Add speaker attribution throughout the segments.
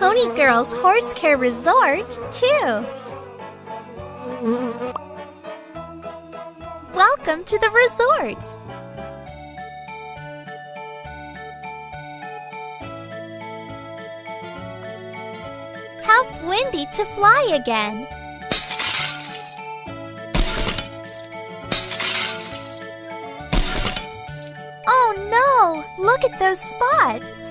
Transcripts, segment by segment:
Speaker 1: Pony Girls Horse Care Resort, too. Welcome to the resort. Help Wendy to fly again. Oh no! Look at those spots!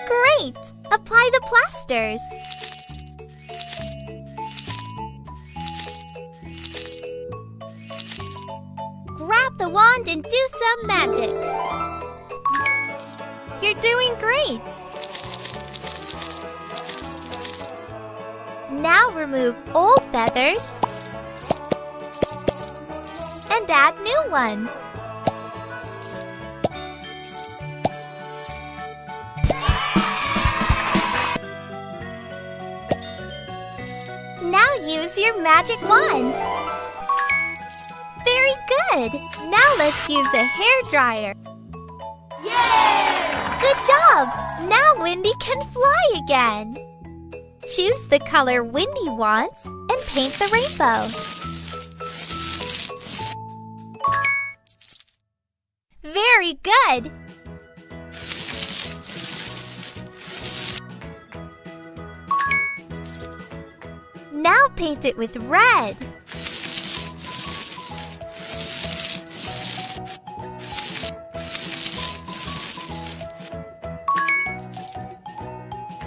Speaker 1: Great! Apply the plasters. Grab the wand and do some magic. You're doing great! Now remove old feathers and add new ones. Now use your magic wand. Very good! Now let's use a hairdryer. Yay! Good job! Now Wendy can fly again. Choose the color Wendy wants and paint the rainbow. Very good! Now paint it with red.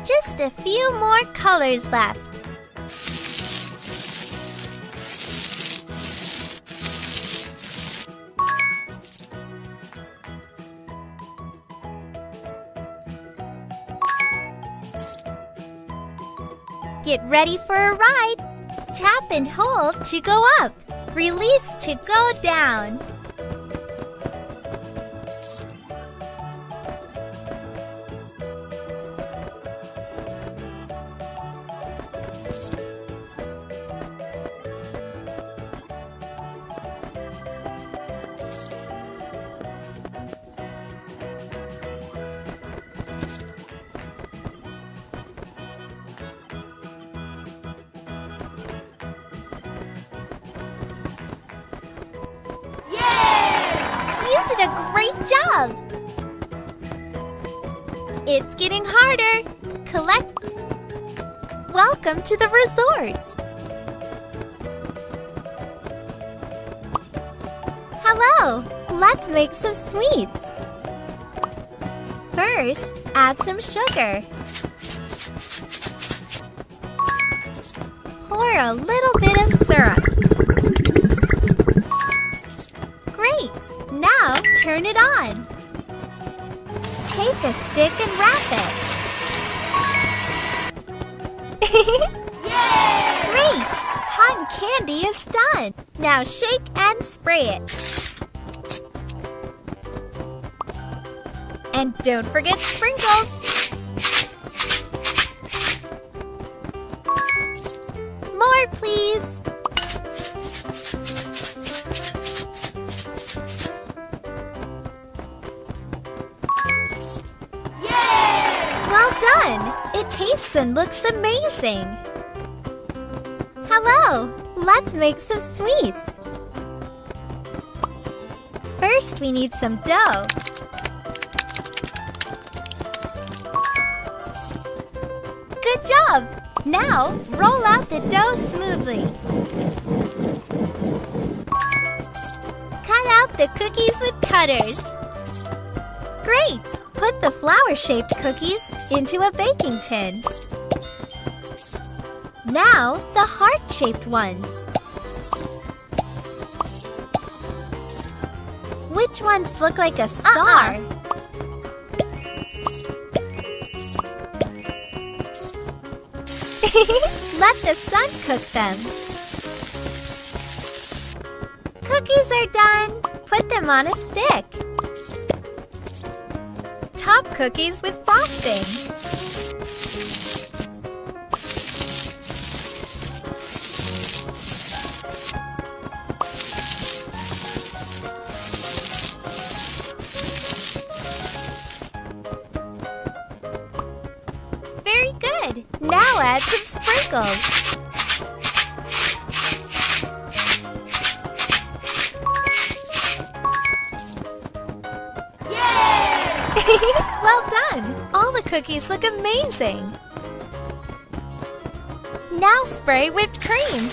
Speaker 1: Just a few more colors left. Get ready for a ride. Tap and hold to go up. Release to go down. You did a great job! It's getting harder. Collect. Welcome to the resort. Hello! Let's make some sweets. First, add some sugar. Pour a little bit of syrup. Great! Now turn it on. Take a stick and wrap it. Yay! Great! Cotton candy is done. Now shake and spray it. And don't forget sprinkles. More, please. Well done! It tastes and looks amazing! Hello! Let's make some sweets! First, we need some dough. Good job! Now, roll out the dough smoothly. Cut out the cookies with cutters. Great! Put the flower-shaped cookies into a baking tin. Now, the heart-shaped ones. Which ones look like a star? Let the sun cook them. Cookies are done. Put them on a stick. Top cookies with frosting. sprinkles. Yay! Well done! All the cookies look amazing. Now spray whipped cream.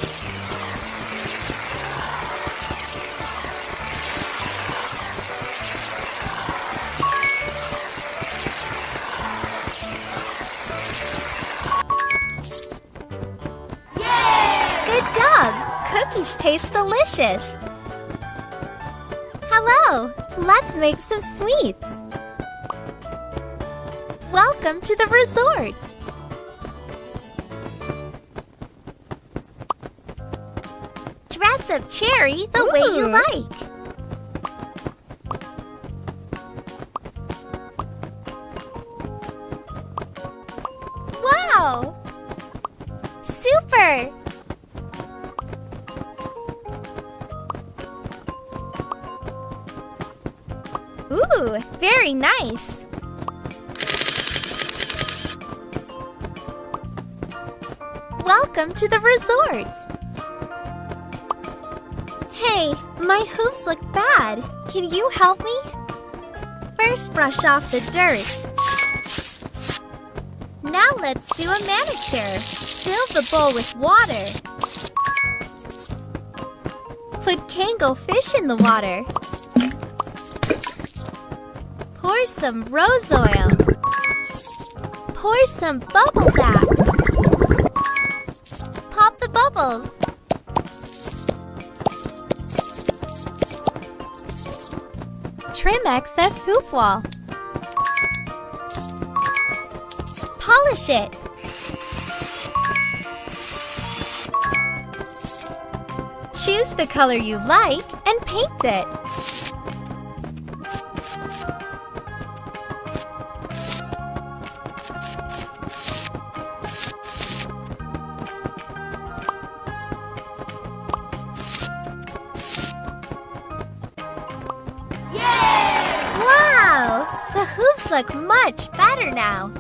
Speaker 1: Good job! Cookies taste delicious! Hello! Let's make some sweets! Welcome to the resort! Dress up Cherry the way you like! Wow! Super! Ooh, very nice! Welcome to the resort! Hey, my hooves look bad. Can you help me? First, brush off the dirt. Now let's do a manicure. Fill the bowl with water. Put Kango fish in the water. Pour some rose oil. Pour some bubble bath. Pop the bubbles. Trim excess hoof wall. Polish it. Choose the color you like and paint it. The hooves look much better now.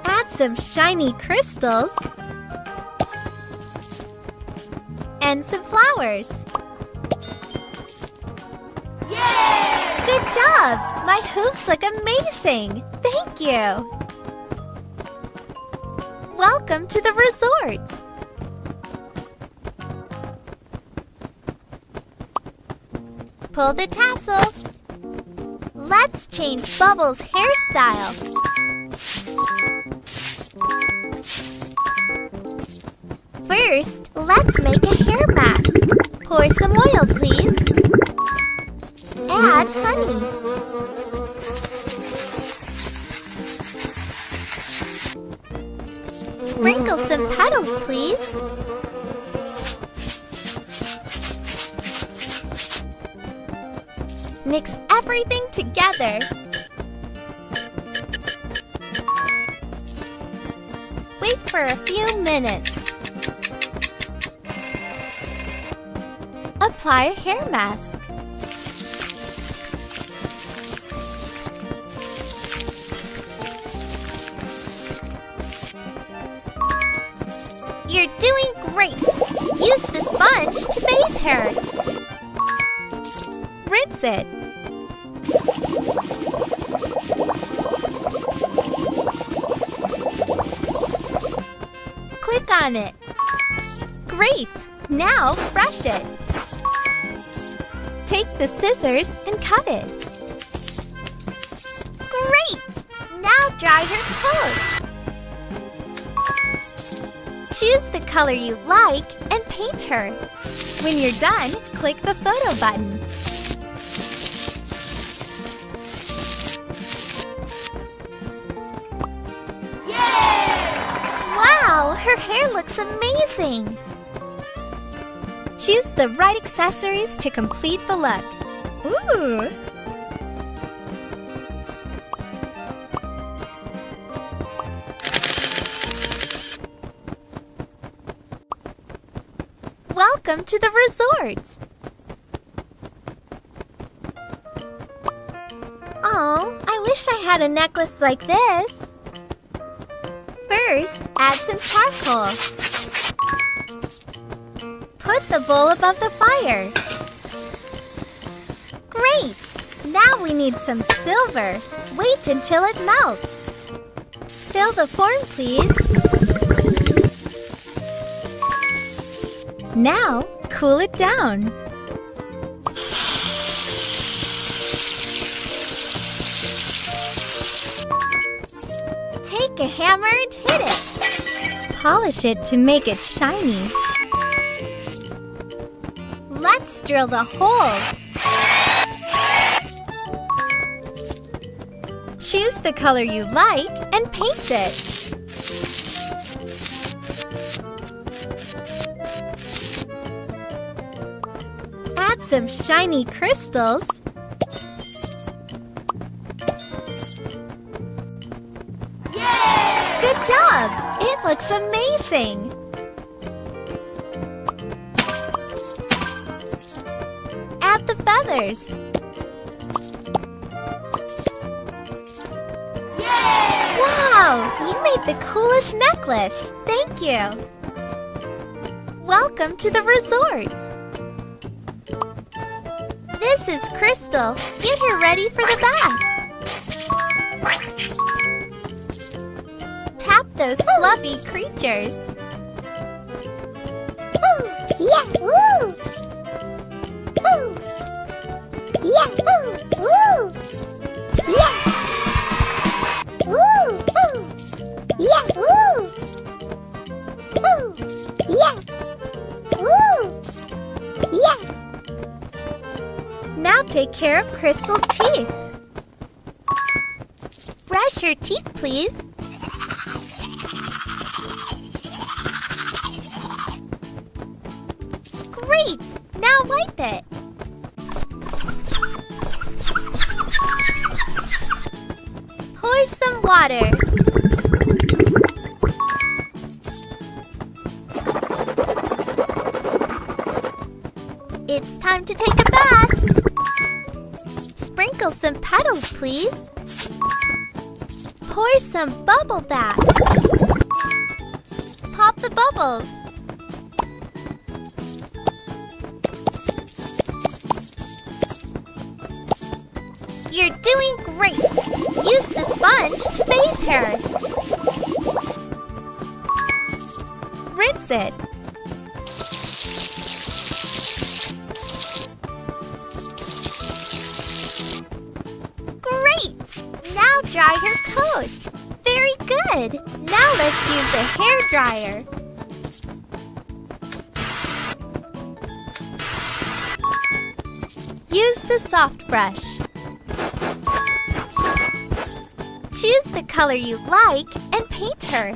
Speaker 1: Add some shiny crystals and some flowers. Yay! Good job! My hooves look amazing. Thank you. Welcome to the resort. Pull the tassel. Let's change Bubbles' hairstyle. First, let's make a hair mask. Pour some oil, please. Add honey. Sprinkle some petals, please. Mix everything together. Wait for a few minutes. Apply a hair mask. You're doing great! Use the sponge to bathe her. Rinse it. Click on it. Great! Now brush it. Take the scissors and cut it. Great! Now dry her clothes. Choose the color you like and paint her. When you're done, click the photo button. Wow, her hair looks amazing! Choose the right accessories to complete the look. Ooh! Welcome to the resort! Oh, I wish I had a necklace like this. First, add some charcoal. Put the bowl above the fire. Great! Now we need some silver. Wait until it melts. Fill the form, please. Now, cool it down. Take a hammer and hit it. Polish it to make it shiny. Let's drill the holes. Choose the color you like and paint it. Add some shiny crystals. Yay! Good job! It looks amazing! Add the feathers. Yay! Wow! You made the coolest necklace! Thank you! Welcome to the resort! This is Crystal. Get her ready for the bath. Tap those fluffy creatures. Ooh, yeah, woo! Ooh. Yeah, ooh, woo! Yeah! Woo! Ooh. Yeah, woo! Ooh. Yeah! Woo! Yeah! Now take care of Crystal's teeth. Brush your teeth, please. Great! Now wipe it. Pour some water. It's time to take a bath. Sprinkle some petals, please. Pour some bubble bath. Pop the bubbles. You're doing great! Use the sponge to bathe her. Rinse it. Great! Now dry her coat. Very good! Now let's use a hair dryer. Use the soft brush. Choose the color you like and paint her.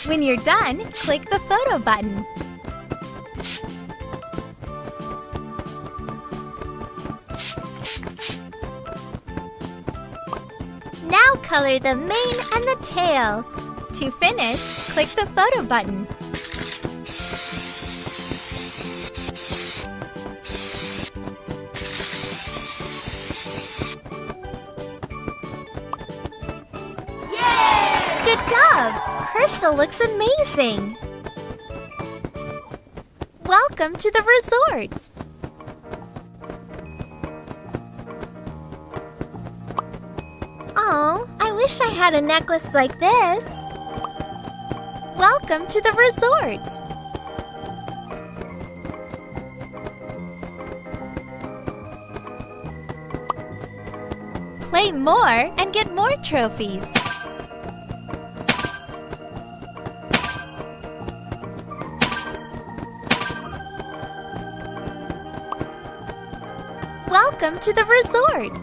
Speaker 1: When you're done, click the photo button. Now color the mane and the tail. To finish, click the photo button. Good job! Crystal looks amazing! Welcome to the resort! Aw, I wish I had a necklace like this! Welcome to the resort! Play more and get more trophies! Welcome to the resort!